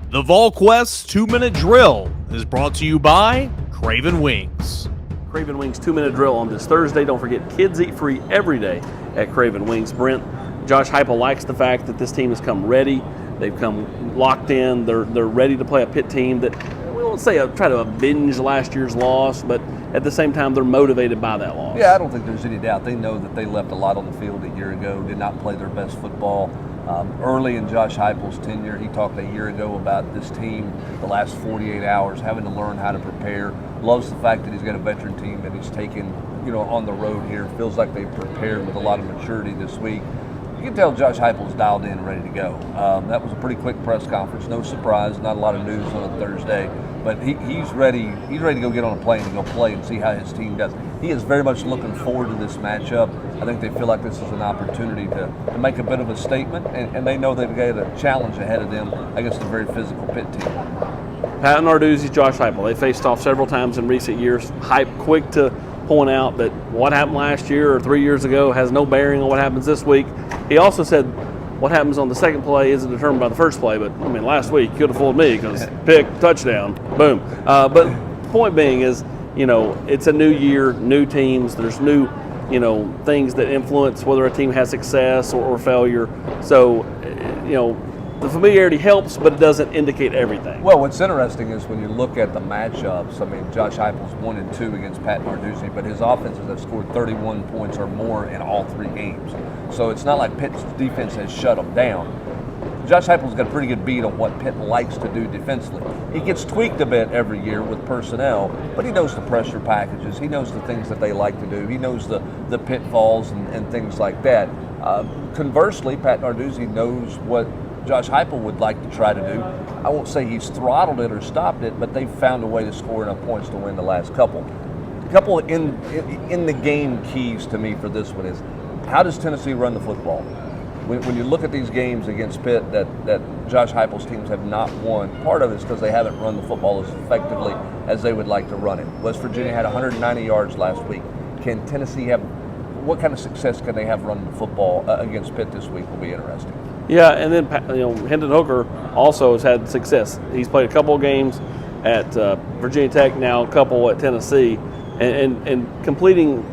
The Volquest 2-minute drill is brought to you by Craven Wings. Craven Wings 2-minute drill on this Thursday. Don't forget, kids eat free every day at Craven Wings. Brent, Josh Heupel likes the fact that this team has come ready. They've come locked in. They're ready to play a Pitt team that, we won't say try to avenge last year's loss, but at the same time, they're motivated by that loss. Yeah, I don't think there's any doubt. They know that they left a lot on the field a year ago, did not play their best football. Early in Josh Heupel's tenure, he talked a year ago about this team, the last 48 hours, having to learn how to prepare. Loves the fact that he's got a veteran team that he's taken, on the road here. Feels like they've prepared with a lot of maturity this week. You can tell Josh Heupel's dialed in and ready to go. That was a pretty quick press conference. No surprise, not a lot of news on a Thursday. But he's ready. He's ready to go get on a plane and go play and see how his team does. He is very much looking forward to this matchup. I think they feel like this is an opportunity to make a bit of a statement, and they know they've got a challenge ahead of them against a very physical Pitt team. Pat Narduzzi, Josh Heupel, they faced off several times in recent years. Hype quick to point out that what happened last year or 3 years ago has no bearing on what happens this week. He also said what happens on the second play isn't determined by the first play, but last week you could have fooled me because pick, touchdown, boom. But point being is, it's a new year, new teams, there's new, things that influence whether a team has success or failure. So, the familiarity helps, but it doesn't indicate everything. Well, what's interesting is when you look at the matchups, Josh Heupel's 1-2 against Pat Narduzzi, but his offenses have scored 31 points or more in all 3 games. So it's not like Pitt's defense has shut them down. Josh Heupel's got a pretty good beat on what Pitt likes to do defensively. He gets tweaked a bit every year with personnel, but he knows the pressure packages. He knows the things that they like to do. He knows the pitfalls and things like that. Conversely, Pat Narduzzi knows what Josh Heupel would like to try to do. I won't say he's throttled it or stopped it, but they've found a way to score enough points to win the last couple. A couple in the game keys to me for this one is, how does Tennessee run the football? When you look at these games against Pitt that Josh Heupel's teams have not won, part of it is because they haven't run the football as effectively as they would like to run it. West Virginia had 190 yards last week. Can Tennessee what kind of success can they have running the football against Pitt this week will be interesting. Yeah, and then Hendon Hooker also has had success. He's played a couple of games at Virginia Tech, now a couple at Tennessee, and completing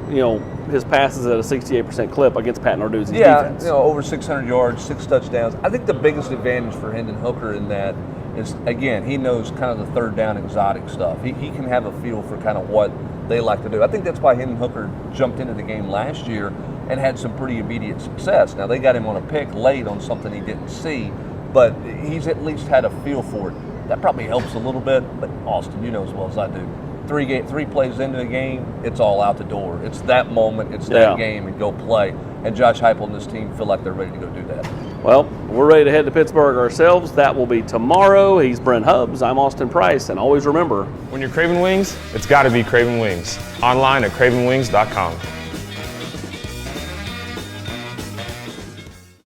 his passes at a 68% clip against Pat Narduzzi's defense. Over 600 yards, 6 touchdowns. I think the biggest advantage for Hendon Hooker in that is, again, he knows kind of the third down exotic stuff. He can have a feel for kind of what they like to do. I think that's why Hendon Hooker jumped into the game last year and had some pretty immediate success. Now, they got him on a pick late on something he didn't see, but he's at least had a feel for it. That probably helps a little bit, but Austin, you know as well as I do, 3 plays into a game, it's all out the door. It's that moment, it's that game, and go play. And Josh Heupel and this team feel like they're ready to go do that. Well, we're ready to head to Pittsburgh ourselves. That will be tomorrow. He's Brent Hubbs. I'm Austin Price. And always remember, when you're craving wings, it's got to be Craven Wings. Online at cravenwings.com.